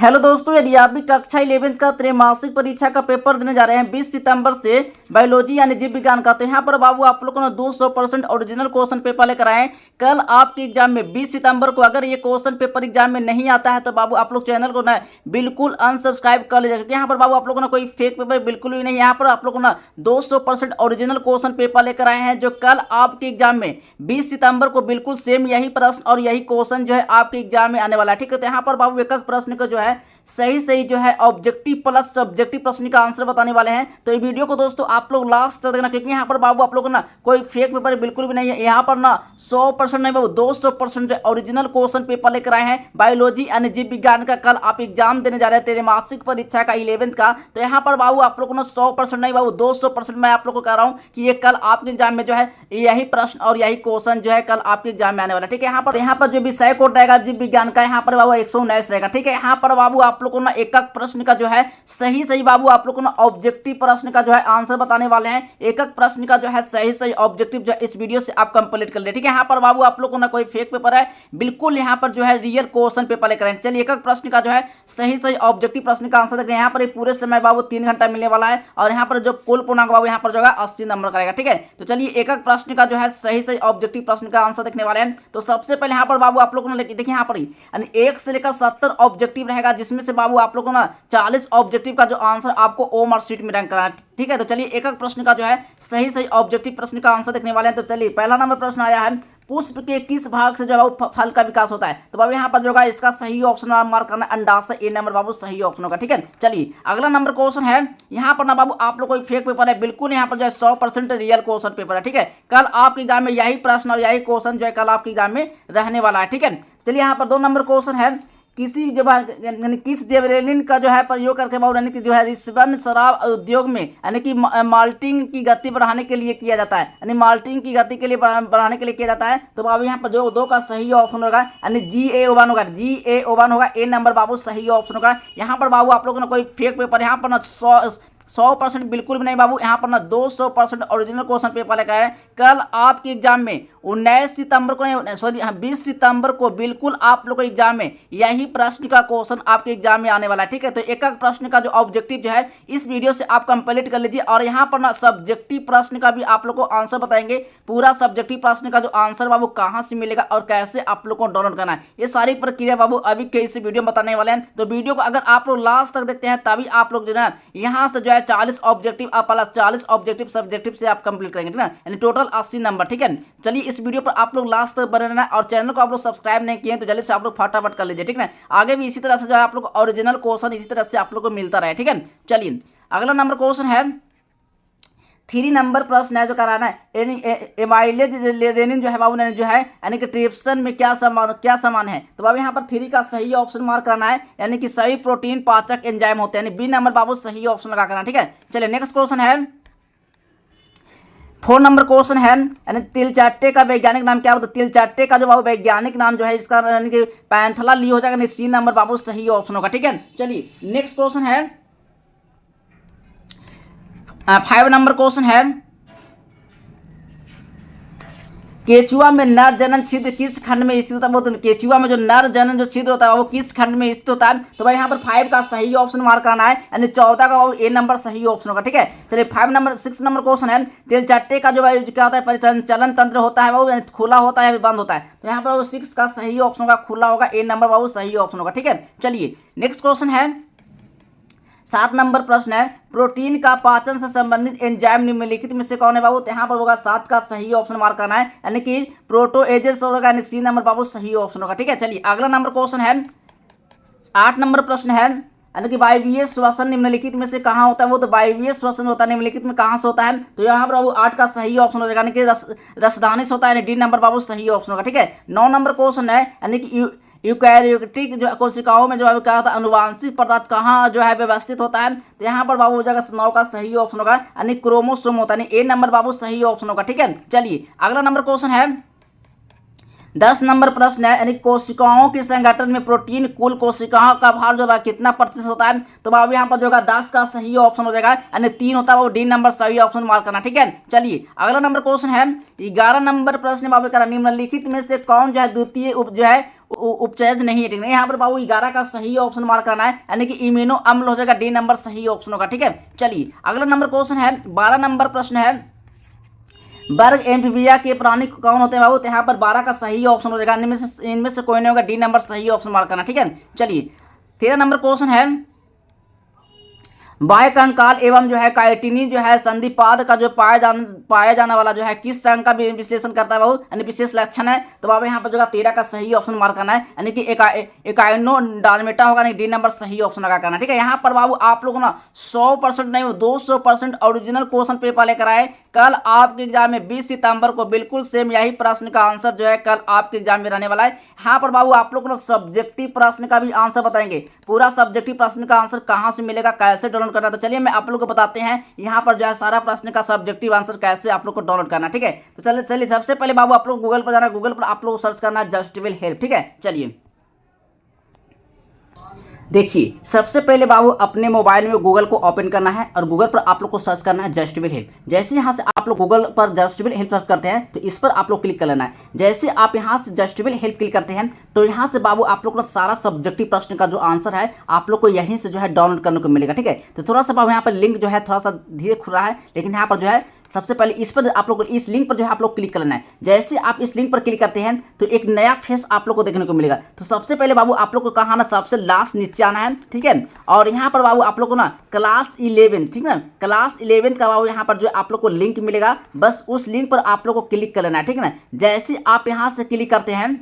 Hello दोस्तों, यदि आप भी कक्षा 11 का त्रैमासिक परीक्षा का पेपर देने जा रहे हैं 20 सितंबर से बायोलॉजी यानी जीव विज्ञान का, तो यहाँ पर बाबू आप लोगों ने 200% ओरिजिनल क्वेश्चन पेपर लेकर आए। कल आपके एग्जाम में 20 सितंबर को अगर ये क्वेश्चन पेपर एग्जाम में नहीं आता है तो बाबू आप लोग चैनल को ना बिल्कुल अनसब्सक्राइब कर लीजिएगा, क्योंकि यहाँ पर बाबू आप लोगों ने कोई फेक पेपर बिल्कुल भी नहीं, यहाँ पर आप लोगों ने 200% ओरिजिनल क्वेश्चन पेपर लेकर आए हैं जो कल आपके एग्जाम में 20 सितंबर को बिल्कुल सेम यही प्रश्न और यही क्वेश्चन जो है आपके एग्जाम में आने वाला है। ठीक है, तो यहाँ पर बाबू एक एक प्रश्न का जो है सही जो है ऑब्जेक्टिव प्लस सब्जेक्टिव प्रश्न का आंसर बताने वाले हैं। तो ये वीडियो को दोस्तों आप लोग लास्ट तक देखना, क्योंकि यहाँ पर बाबू आप लोग ना कोई फेक पेपर बिल्कुल भी नहीं है, यहाँ पर ना 100% नहीं बाबू 200% जो ओरिजिनल क्वेश्चन पेपर लेकर आए हैं बायोलॉजी यानी जीव विज्ञान का। कल आप एग्जाम देने जा रहे हैं त्रैमासिक परीक्षा का 11th का, तो यहाँ पर बाबू आप लोग ना 100% नहीं बाबू 200% मैं आप लोग को कह रहा हूँ कि ये कल आपके एग्जाम में जो है यही प्रश्न और यही क्वेश्चन जो है कल आपके एग्जाम में आने वाला है। ठीक है, यहाँ पर जो विषय कोड रहेगा जीव विज्ञान का, यहाँ पर बाबू 119 रहेगा। ठीक है, यहाँ पर बाबू आप लोग को ना एक प्रश्न का जो है सही बाबू आप लोग को ना ऑब्जेक्टिव प्रश्न का जो है आंसर बताने वाले हैं। एक प्रश्न का जो है सही ऑब्जेक्टिव जो है इस वीडियो से आप कंप्लीट कर ले। ठीक है, यहाँ पर बाबू आप लोग को ना कोई फेक पेपर है, बिल्कुल यहाँ पर जो है रियल क्वेश्चन पेपर लेकर आए। चलिए एक प्रश्न का जो है सही ऑब्जेक्टिव प्रश्न का आंसर देखिए। यहाँ पर पूरे समय बाबू 3 घंटा मिलने वाला है और यहाँ पर जो कुल पूर्णांक बाबू यहाँ पर जो है 80 नंबर करेगा। ठीक है, तो चलिए एक प्रश्न का जो है सही ऑब्जेक्टिव प्रश्न का आंसर देखने वाले हैं। तो सबसे पहले यहाँ पर बाबू आप लोगों ने देखिए यहाँ पर ही 1 से लेकर 70 ऑब्जेक्टिव रहेगा, जिसमें से बाबू आप लोगों ना 40 ऑब्जेक्टिव का जो आंसर आपको ओ मार्क शीट में रैंक करना है। ठीक है, तो चलिए एक प्रश्न का जो है सही ऑब्जेक्टिव प्रश्न का आंसर देखने वाले हैं। तो चलिए पहला नंबर प्रश्न आया है, पुष्प के किस भाग से जो है फल का विकास होता है? तो बाबू यहाँ पर जो है इसका सही ऑप्शन मार्क करना है, अंडाशय ए नंबर बाबू सही ऑप्शन होगा। ठीक है, चलिए अगला नंबर क्वेश्चन है, यहाँ पर ना बाबू आप लोग कोई फेक पेपर है, बिल्कुल यहाँ पर जो है 100% रियल क्वेश्चन पेपर है। ठीक है, कल आपके एग्जाम में यही प्रश्न और यही क्वेश्चन जो है कल आपके एग्जाम में रहने वाला है। ठीक है, चलिए यहाँ पर 2 नंबर क्वेश्चन है, किस जेवलिन का जो है प्रयोग करके बाबू यानी कि जो है रिस्बन शराब उद्योग में यानी कि माल्टिंग की गति बढ़ाने के लिए किया जाता है, यानी माल्टिंग की गति के लिए बढ़ाने के लिए किया जाता है। तो बाबू यहाँ पर जो 2 का सही ऑप्शन होगा यानी GA1 होगा, GA1 होगा, ए नंबर बाबू सही ऑप्शन होगा। यहाँ पर बाबू आप लोगों ने कोई फेक पेपर यहाँ पर ना 100% बिल्कुल भी नहीं बाबू, यहाँ पर ना 200% ओरिजिनल क्वेश्चन पेपर लेकर आए। कल आपके एग्जाम में 19 सितंबर को नहीं सॉरी 20 सितंबर को बिल्कुल आप लोग के एग्जाम में यही प्रश्न का क्वेश्चन आपके एग्जाम में आने वाला है। ठीक है, तो एक प्रश्न का जो ऑब्जेक्टिव जो है इस वीडियो से आप कंप्लीट कर लीजिए और यहाँ पर ना सब्जेक्टिव प्रश्न का भी आप लोग को आंसर बताएंगे। पूरा सब्जेक्टिव प्रश्न का जो आंसर बाबू कहाँ से मिलेगा और कैसे आप लोग को डाउनलोड करना है, ये सारी प्रक्रिया बाबू अभी के इस वीडियो में बताने वाले हैं। तो वीडियो को अगर आप लोग लास्ट तक देखते हैं तभी आप लोग जो है यहाँ से जो है 40 ऑब्जेक्टिव प्लस 40 ऑब्जेक्टिव सब्जेक्टिव से आप कंप्लीट करेंगे। ठीक है, यानी टोटल 80 नंबर। ठीक है, चलिए इस वीडियो पर आप लोग लास्ट तक बने रहना और चैनल को आप लोग सब्सक्राइब नहीं किए तो जल्दी से आप लोग फटाफट कर लीजिए। ठीक है, आगे भी इसी तरह से जो है आप लोग ओरिजिनल क्वेश्चन इसी तरह से आप लोग को मिलता रहे। ठीक है, चलिए अगला नंबर क्वेश्चन है, 3 नंबर प्रश्न है जो कराना है, एमाइलेज रेनिन जो है बाबू ने जो है यानी कि ट्रिप्सन में क्या समान है? तो बाबू यहाँ पर 3 का सही ऑप्शन मार्क करना है, यानी कि सभी प्रोटीन पाचक एंजाइम होते हैं, यानी बी नंबर बाबू सही ऑप्शन लगा करना। ठीक है, चलिए नेक्स्ट क्वेश्चन है, 4 नंबर क्वेश्चन है, यानी तिलचाट्टे का वैज्ञानिक नाम क्या होता है? तिलचाट्टे का जो बाबू वैज्ञानिक नाम जो है इसका यानी कि पैंथला ली हो जाएगा, सी नंबर बाबू सही ऑप्शन होगा। ठीक है, चलिए नेक्स्ट क्वेश्चन है, 5 नंबर क्वेश्चन है, केचुआ में नर जनन छिद्र किस खंड में स्थित होता है? वो केचुआ में जो नर जनन जो छिद्र होता है वो किस खंड में स्थित होता है? तो भाई यहाँ पर 5 का सही ऑप्शन मार्क करना है, यानी 14 का वो ए नंबर सही ऑप्शन होगा। ठीक है, चलिए 6 नंबर क्वेश्चन है, तिलचट्टे का जो क्या होता है परिचलन तंत्र होता है वो खुला होता है बंद होता है? तो यहाँ पर वो 6 का सही ऑप्शन होगा, खुला होगा, ए नंबर बाबू सही ऑप्शन होगा। ठीक है, चलिए नेक्स्ट क्वेश्चन है, 7 नंबर प्रश्न है, प्रोटीन का पाचन से संबंधित एंजाइम निम्नलिखित में से कौन है बाबू? तो यहाँ पर होगा 7 का सही ऑप्शन मार्क करना है, यानी कि प्रोटोएजेस होगा, यानी सी नंबर बाबू सही ऑप्शन होगा। ठीक है, चलिए अगला नंबर क्वेश्चन है, 8 नंबर प्रश्न है, यानी कि वायवीय श्वसन निम्नलिखित में से कहाँ होता है? वो तो वायवीय श्वसन होता है निम्नलिखित में कहाँ से होता है? तो यहाँ पर बाबू 8 का सही ऑप्शन हो जाएगा, यानी कि रसधानी से होता है, यानी डी नंबर बाबू सही ऑप्शन होगा। ठीक है, 9 नंबर क्वेश्चन है, यानी कि यूकैरियोटिक जो कोशिकाओं में जो है क्या होता है अनुवांशिक पदार्थ कहाँ जो है व्यवस्थित होता है? तो यहाँ पर बाबू जगह 9 का सही ऑप्शन होगा, यानी क्रोमोसोम होता है, यानी ए नंबर बाबू सही ऑप्शन होगा। ठीक है, चलिए अगला नंबर क्वेश्चन है, 10 नंबर प्रश्न है, यानी कोशिकाओं के संगठन में प्रोटीन कुल कोशिकाओं का भार जो है कितना प्रतिशत होता है? तो बाबू यहाँ पर जो है 10 का सही ऑप्शन हो जाएगा, यानी 3 होता है, वो डी नंबर सही ऑप्शन मार्क करना। ठीक है, चलिए अगला नंबर क्वेश्चन है, 11 नंबर प्रश्न बाबू करा, निम्नलिखित में से कौन जो है द्वितीय जो है उपचयज नहीं है, ठीक है। यहाँ पर बाबू 11 का सही ऑप्शन मार्क करना है, यानी कि इम्यूनो अम्ल हो जाएगा, डी नंबर सही ऑप्शन होगा, ठीक है। चलिए अगला नंबर क्वेश्चन है, 12 नंबर प्रश्न है, वर्ग एम्फीबिया के प्राणी कौन होते हैं बाबू? तो यहाँ पर 12 का सही ऑप्शन हो जाएगा, इनमें से कोई नहीं होगा, डी नंबर सही ऑप्शन मार्क करना, ठीक है। चलिए 13 नंबर क्वेश्चन है, बाह्य कंकाल एवं जो है काइटिनी जो है संधिपाद का जो पाया जाने वाला जो है किस संघ का विश्लेषण करता है बाबू, यानी विशेष लक्षण है। तो बाबू यहाँ पर जो 13 का सही ऑप्शन मार्क करना है, यानी कि एकाइनोडार्मेटा होगा, नहीं डी नंबर सही ऑप्शन लगा करना, ठीक है। यहाँ पर बाबू आप लोग ना 100% नहीं 200% ओरिजिनल क्वेश्चन पेपर लेकर आए। कल आपके एग्जाम में 20 सितंबर को बिल्कुल सेम यही प्रश्न का आंसर जो है कल आपके एग्जाम में रहने वाला है। यहाँ पर बाबू आप लोग को सब्जेक्टिव प्रश्न का भी आंसर बताएंगे, पूरा सब्जेक्टिव प्रश्न का आंसर कहाँ से मिलेगा, कैसे डाउनलोड करना। तो चलिए मैं आप लोग को बताते हैं यहाँ पर जो है सारा प्रश्न का सब्जेक्टिव आंसर कैसे आप लोग को डाउनलोड करना, ठीक है। तो चलिए सबसे पहले बाबू आप लोग गूगल पर जाना, गूगल पर आप लोग सर्च करना जस्ट विल हेल्प, ठीक है। चलिए देखिए सबसे पहले बाबू अपने मोबाइल में गूगल को ओपन करना है और गूगल पर आप लोग को सर्च करना है जस्ट विल हेल्प। जैसे यहाँ से आप लोग गूगल पर जस्ट विल हेल्प सर्च करते हैं तो इस पर आप लोग क्लिक कर लेना है। जैसे आप यहाँ से जस्ट विल हेल्प क्लिक करते हैं तो यहाँ से बाबू आप लोग को सारा सब्जेक्टिव प्रश्न का जो आंसर है आप लोग को यहीं से जो है डाउनलोड करने को मिलेगा, ठीक है। तो थोड़ा सा बाबू यहाँ पर लिंक जो है थोड़ा सा धीरे खुल रहा है, लेकिन यहाँ पर जो है सबसे पहले इस पर आप लोग इस लिंक पर जो है आप लोग क्लिक करना है। जैसे आप इस लिंक पर क्लिक करते हैं तो एक नया फेस आप लोग को देखने को मिलेगा। तो सबसे पहले बाबू आप लोग को कहाँ ना सबसे लास्ट नीचे आना है, ठीक है। और यहाँ पर बाबू आप लोग को ना क्लास 11, ठीक है ना, क्लास 11 का बाबू यहाँ पर जो आप लोग को लिंक मिलेगा, बस उस लिंक पर आप लोग को क्लिक कर लेना है, ठीक है ना। जैसे आप यहाँ से क्लिक करते हैं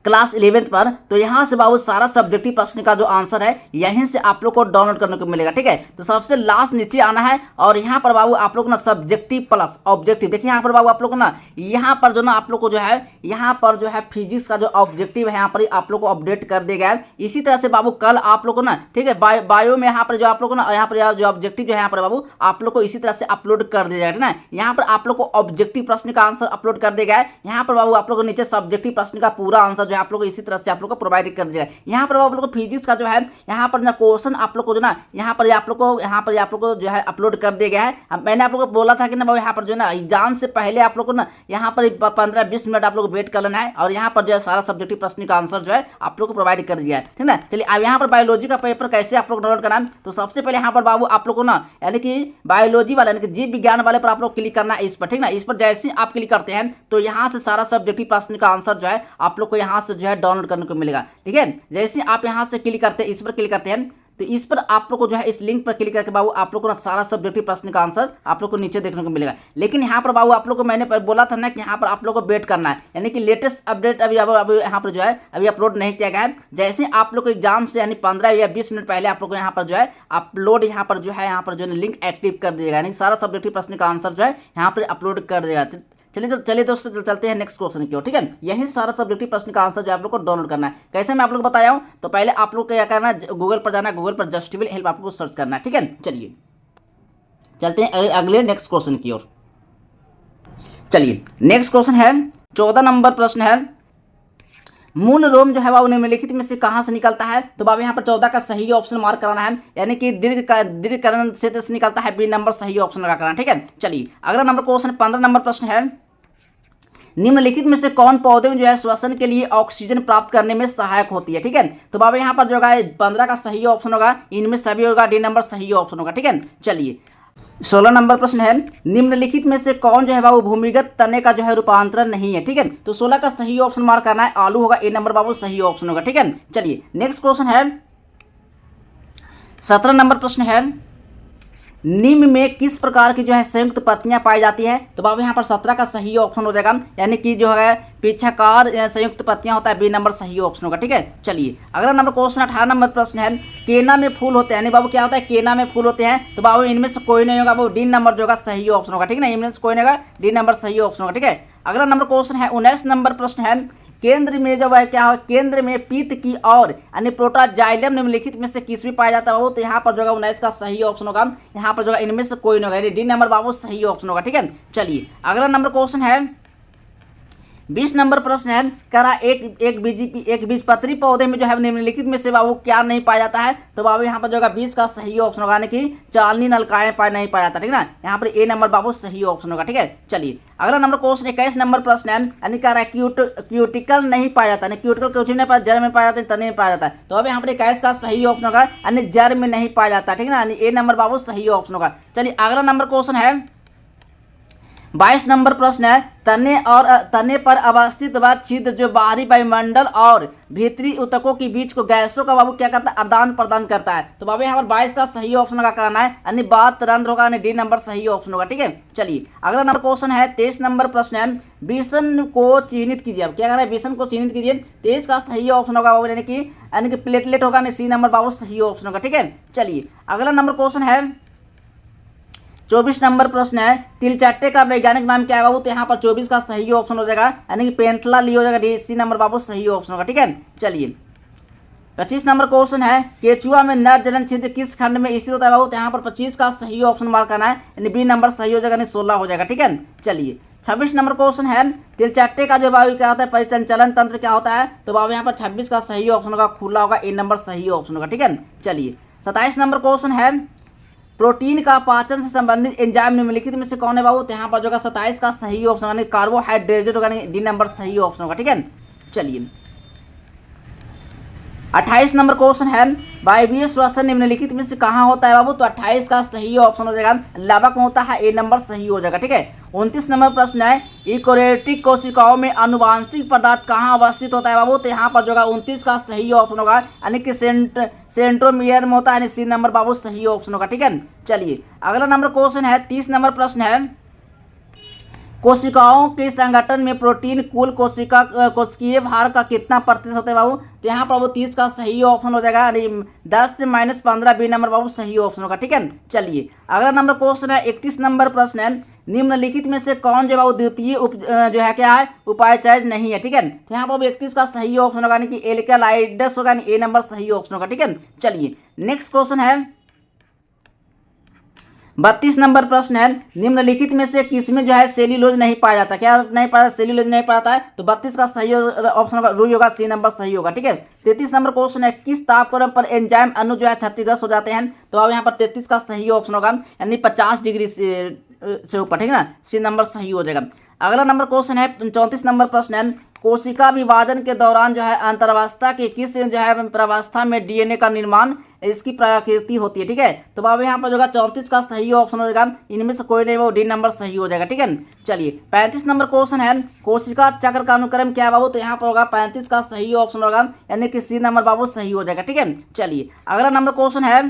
क्लास 11 पर तो यहाँ से बाबू सारा सब्जेक्टिव प्रश्न का जो आंसर है यहीं से आप लोग को डाउनलोड करने को मिलेगा, ठीक है। तो सबसे लास्ट नीचे आना है और यहाँ पर बाबू आप लोग ना सब्जेक्टिव प्लस ऑब्जेक्टिव, देखिए यहाँ पर बाबू आप लोग ना यहाँ पर जो ना आप लोग को जो है यहाँ पर जो है फिजिक्स का जो ऑब्जेक्टिव है यहाँ पर आप लोग को अपडेट कर दिया गया है। इसी तरह से बाबू कल आप लोग को ना, ठीक है, बायो में यहाँ पर जो आप लोग ना यहाँ पर जो ऑब्जेक्टिव जो है यहाँ पर बाबू आप लोग को इसी तरह से अपलोड कर दिया जाएगा, ठीक है। यहाँ पर आप लोग को ऑब्जेक्टिव प्रश्न का आंसर अपलोड कर दिया गया है। यहाँ पर बाबू आप लोग को नीचे सब्जेक्टिव प्रश्न का पूरा आंसर आप लोग इसी तरह से आप लोग को प्रोवाइड कर दिया। यहाँ पर आप लोग को फिजिक्स का जो है यहाँ पर ना क्वेश्चन आप लोग को जो ना यहाँ पर आप लोग को जो है अपलोड कर दिया गया है। मैंने आप लोग को बोला था कि ना भाई यहाँ पर जो है ना एग्जाम से पहले आप लोग को ना यहाँ पर 15-20 मिनट आप लोग वेट कर लेना है और यहाँ पर जो है सारा सब्जेक्टिव प्रश्न का आंसर जो है आप लोग को प्रोवाइड कर दिया है, ठीक है। चलिए अब यहाँ पर बायोलॉजी का पेपर कैसे आप लोग डाउनलोड करना है। तो सबसे पहले यहाँ पर बाबू आप लोग को ना यानी कि बायोलॉजी वाला यानी कि जीव विज्ञान वाले पर आप लोग क्लिक करना है इस पर, ठीक ना। इस पर जैसे आप क्लिक करते हैं तो यहाँ से सारा सब्जेक्टिव प्रश्न का आंसर जो है आप लोग को यहाँ से जो है डाउनलोड करने को मिलेगा, ठीक है। जैसे आप यहाँ से क्लिक करते हैं इस पर क्लिक करते हैं तो इस पर आप लोग को जो है इस लिंक पर क्लिक करके बाबू आप लोग को ना सारा सब्जेक्टिव प्रश्न का आंसर आप लोग को नीचे देखने को मिलेगा। लेकिन यहाँ पर बाबू आप लोग को मैंने बोला था ना कि यहाँ पर आप लोग को वेट करना है, यानी कि लेटेस्ट अपडेट अभी यहाँ पर जो है अभी अपलोड नहीं किया गया है। जैसे आप लोग को एग्जाम से यानी 15 या 20 मिनट पहले आप लोग को यहाँ पर जो है अपलोड यहाँ पर जो है लिंक एक्टिव कर दिएगा, यानी सारा सब्जेक्टिव प्रश्न का आंसर जो है यहाँ पर अपलोड कर देगा। चलिए दोस्तों चलते हैं नेक्स्ट क्वेश्चन की ओर, ठीक है। यही सारा सब्जेक्टिव प्रश्न का आंसर जो आप लोग को डाउनलोड करना है। कैसे मैं आप लोग को बताया हूं, तो पहले आप लोग को क्या करना है, गूगल पर जाना है, गूगल पर जस्ट विल हेल्प आप लोग को सर्च करना है, ठीक है। चलिए चलते हैं अगले नेक्स्ट क्वेश्चन की ओर। चलिए नेक्स्ट क्वेश्चन है 14 नंबर प्रश्न है, मूल रोम जो है वह निम्नलिखित में से कहाँ से निकलता है। तो बाबू यहाँ पर 14 का सही ऑप्शन मार्क कराना है, यानी कि दीर्घकरण क्षेत्र से निकलता है, बी नंबर सही ऑप्शन लगा करना, ठीक है। चलिए अगला नंबर क्वेश्चन 15 नंबर प्रश्न है, निम्नलिखित में से कौन पौधे में जो है श्वसन के लिए ऑक्सीजन प्राप्त करने में सहायक होती है, ठीक है। तो बाबा यहाँ पर जो है 15 का सही ऑप्शन होगा, इनमें सभी होगा, डी नंबर सही ऑप्शन होगा, ठीक है। चलिए 16 नंबर प्रश्न है, निम्नलिखित में से कौन जो है बाबू भूमिगत तने का जो है रूपांतरण नहीं है, ठीक है। तो 16 का सही ऑप्शन मार्क करना है, आलू होगा, ए नंबर बाबू सही ऑप्शन होगा, ठीक है। चलिए नेक्स्ट क्वेश्चन है 17 नंबर प्रश्न है, निम्न में किस प्रकार की जो है संयुक्त पत्तियां पाई जाती है। तो बाबू यहाँ पर 17 का सही ऑप्शन हो जाएगा, यानी कि जो है पीछाकार संयुक्त पत्तियां होता है, बी नंबर सही ऑप्शन होगा, ठीक है। चलिए अगला नंबर क्वेश्चन 18 नंबर प्रश्न है, केना में फूल होते हैं, यानी बाबू क्या होता है, केना में फूल होते हैं। तो बाबू इनमें से कोई नहीं होगा, बाबू डी नंबर जो होगा सही ऑप्शन होगा, ठीक है ना। इनमें से कोई नहीं होगा, डी नंबर सही ऑप्शन होगा, ठीक है। अगला नंबर क्वेश्चन है 19 नंबर प्रश्न है, केंद्र में जो है क्या हो, केंद्र में पीत की और यानी प्रोटोजाइलम निम्नलिखित में से किस भी पाया जाता है। तो यहाँ पर जो है 19 का सही ऑप्शन होगा, यहाँ पर जो है इनमें से कोई नहीं होगा, डी नंबर बाबू सही ऑप्शन होगा, ठीक है। चलिए अगला नंबर क्वेश्चन है, 20 नंबर प्रश्न है, करा एक बीजपत्री पौधे में जो है निम्नलिखित में से बाबू क्या नहीं पाया जाता है? तो बाबू यहाँ पर जो है 20 का सही ऑप्शन होगा, यानी कि चालनी नलकाएं नहीं पाया जाता, ठीक है ना। यहाँ पर ए नंबर बाबू सही ऑप्शन होगा, ठीक है। चलिए अगला नंबर क्वेश्चन 21 नंबर प्रश्न है, यानी कह रहा है क्यूटिकल नहीं पाया जाता, क्यूटिकल कुछ नहीं पाया, जड़ में पाया जाता है, तने में पाया जाता है। तो अब यहाँ पर 21 का सही ऑप्शन होगा, यानी जड़ में नहीं पाया जाता, ठीक है ना, यानी ए नंबर बाबू सही ऑप्शन होगा। चलिए अगला नंबर क्वेश्चन है 22 नंबर प्रश्न है, तने पर अवस्थित वह छिद्र जो बाहरी वायुमंडल और भीतरी ऊतकों के बीच को गैसों का बाबू क्या करता है? आदान प्रदान करता है। तो बाबू यहाँ पर 22 का सही ऑप्शन का करना है, यानी बात रंध्र होगा, यानी डी नंबर सही ऑप्शन होगा, ठीक है। चलिए अगला नंबर क्वेश्चन है 23 नंबर प्रश्न है, विषम को चिन्हित कीजिए। अब क्या करना है? विषम को चिन्हित कीजिए। 23 का सही ऑप्शन होगा बाबू, यानी कि प्लेटलेट होगा, यानी सी नंबर बाबू सही ऑप्शन होगा, ठीक है। चलिए अगला नंबर क्वेश्चन है 24 नंबर प्रश्न है, तिलचट्टे का वैज्ञानिक नाम क्या है बाबू? तो यहाँ पर 24 का सही ऑप्शन हो जाएगा, यानी कि पेंथला ली हो जाएगा, डी सी नंबर बाबू सही ऑप्शन होगा, ठीक है। चलिए 25 नंबर क्वेश्चन है, केचुआ में नर जनन छिद्र किस खंड में स्थित होता है बाबू? तो यहाँ पर 25 का सही ऑप्शन मार्क करना है, यानी बी नंबर सही हो जाएगा, यानी 16 हो जाएगा, ठीक है। चलिए 26 नंबर क्वेश्चन है, तिलचट्टे का जो बाबू क्या होता है? परिसंचलन तंत्र क्या होता है? तो बाबू यहाँ पर 26 का सही ऑप्शन होगा, खुला होगा, ए नंबर सही ऑप्शन होगा, ठीक है। चलिए 27 नंबर क्वेश्चन है, प्रोटीन का पाचन से संबंधित एंजाइम निम्नलिखित में से कौन है बाबू? तो यहाँ पर जो 27 का सही ऑप्शन यानी कार्बोहाइड्रेट होगा, डी नंबर सही ऑप्शन होगा, ठीक है। चलिए 28 नंबर क्वेश्चन है, वायवीय श्वसन निम्नलिखित में से कहाँ होता है बाबू? तो 28 का सही ऑप्शन हो जाएगा, लवक में होता है, ए नंबर सही हो जाएगा, ठीक है। 29 नंबर प्रश्न है, यूकेरियोटिक कोशिकाओं में आनुवांशिक पदार्थ कहाँ अवस्थित होता है बाबू? तो यहाँ पर जो 29 का सही ऑप्शन होगा, यानी कि सेंट्रोमियर में होता है, यानी सी नंबर बाबू सही ऑप्शन होगा, ठीक है। चलिए अगला नंबर क्वेश्चन है 30 नंबर प्रश्न है, कोशिकाओं के संगठन में प्रोटीन कुल कोशिकीय भार का कितना प्रतिशत होता है बाबू? तो यहाँ पर बाबू 30 का सही ऑप्शन हो जाएगा, 10 से -15, बी नंबर बाबू सही ऑप्शन होगा, ठीक है। चलिए अगला नंबर क्वेश्चन है 31 नंबर प्रश्न है, निम्नलिखित में से कौन जो बाबू द्वितीय जो है क्या है? उपायचय नहीं है, ठीक है। तो यहाँ पर 31 का सही ऑप्शन होगा, यानी कि एल्केलाइड्स होगा, ए नंबर सही ऑप्शन होगा, ठीक है। चलिए नेक्स्ट क्वेश्चन है 32 नंबर प्रश्न है, निम्नलिखित में से किसमें जो है सेल्यूलोज नहीं पाया जाता? क्या नहीं पाया? सेल्यूलोज नहीं पाया है। तो 32 का सही ऑप्शन होगा, रुई होगा, सी नंबर सही होगा, ठीक है। 33 नंबर क्वेश्चन है, किस तापक्रम पर एंजाइम अणु जो है क्षतिग्रस्त हो जाते हैं? तो अब यहाँ पर 33 का सही ऑप्शन होगा, यानी 50 डिग्री से ऊपर, ठीक है ना, सी नंबर सही हो जाएगा। अगला नंबर क्वेश्चन है 34 नंबर प्रश्न है, कोशिका विभाजन के दौरान जो है अंतरावस्था के किस जो है प्रावस्था में डीएनए का निर्माण इसकी प्रकृति होती है, ठीक है। तो बाबू यहाँ पर जो है 34 का सही ऑप्शन हो जाएगा, इनमें से कोई नहीं, वो डी नंबर सही हो जाएगा, ठीक है। चलिए 35 नंबर क्वेश्चन है, कोशिका चक्र का अनुक्रम क्या है बाबू? तो यहाँ पर होगा 35 का सही ऑप्शन होगा, यानी कि सी नंबर बाबू सही हो जाएगा, ठीक है। चलिए अगला नंबर क्वेश्चन है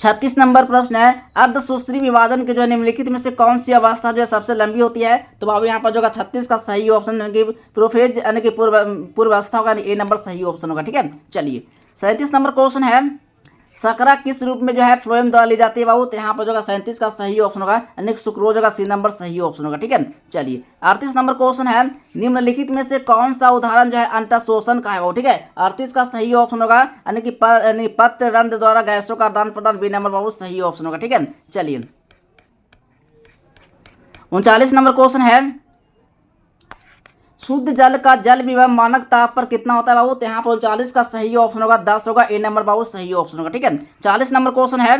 36 नंबर प्रश्न है, अर्धसूत्री विभाजन के जो है निम्नलिखित में से कौन सी अवस्था जो है सबसे लंबी होती है? तो बाबू यहाँ पर जो है 36 का सही ऑप्शन यानी कि प्रोफेज यानी कि पूर्वावस्था होगा, ए नंबर सही ऑप्शन होगा, ठीक है। चलिए 37 नंबर क्वेश्चन है, शकरा किस रूप में जो है फ्लोएम द्वारा ली जाती है बाबू? तो यहाँ पर जो है 37 का सही ऑप्शन होगा, यानी सुक्रोज होगा, सी नंबर सही ऑप्शन होगा, ठीक है। चलिए 38 नंबर क्वेश्चन है, निम्नलिखित में से कौन सा उदाहरण जो है अंतःशोषण का है बाबू? ठीक है, 38 का सही ऑप्शन होगा, यानी कि पत्र रंध्र द्वारा गैसों का आदान प्रदान, बी नंबर बाबू सही ऑप्शन होगा, ठीक है। चलिए 39 नंबर क्वेश्चन है, शुद्ध जल का जल विभव मानक ताप पर कितना होता है बाबू? तो यहाँ पर 39 का सही ऑप्शन होगा, 10 होगा, ए नंबर बाबू सही ऑप्शन होगा, ठीक है। 40 नंबर क्वेश्चन है,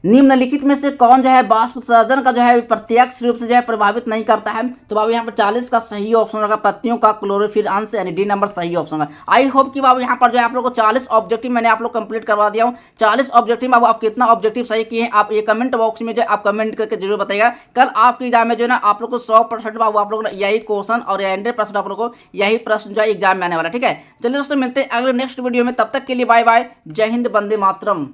निम्नलिखित में से कौन जो है वाष्प उत्सर्जन का जो है प्रत्यक्ष रूप से जो है प्रभावित नहीं करता है? तो बाबू यहाँ पर 40 का सही ऑप्शन होगा, पत्तियों का क्लोरोफिल अंश, यानी डी नंबर सही ऑप्शन होगा। आई होप कि बाबू यहाँ पर जो है आप लोग को 40 ऑब्जेक्टिव मैंने आप लोग कंप्लीट करवा दिया हूँ। 40 ऑब्जेक्टिव बाबू आप कितना ऑब्जेक्टिव सही किए हैं आप ये कमेंट बॉक्स में जो आप कमेंट करके जरूर बताइएगा। कल आपके एग्जाम में जो है ना आप लोग को 100% बाबू आप लोग यही क्वेश्चन और 100% आप लोग को यही प्रश्न जो है एग्जाम में आने वाला, ठीक है। चलिए दोस्तों मिलते हैं अगले नेक्स्ट वीडियो में, तब तक के लिए बाय बाय, जय हिंद, वंदे मातरम।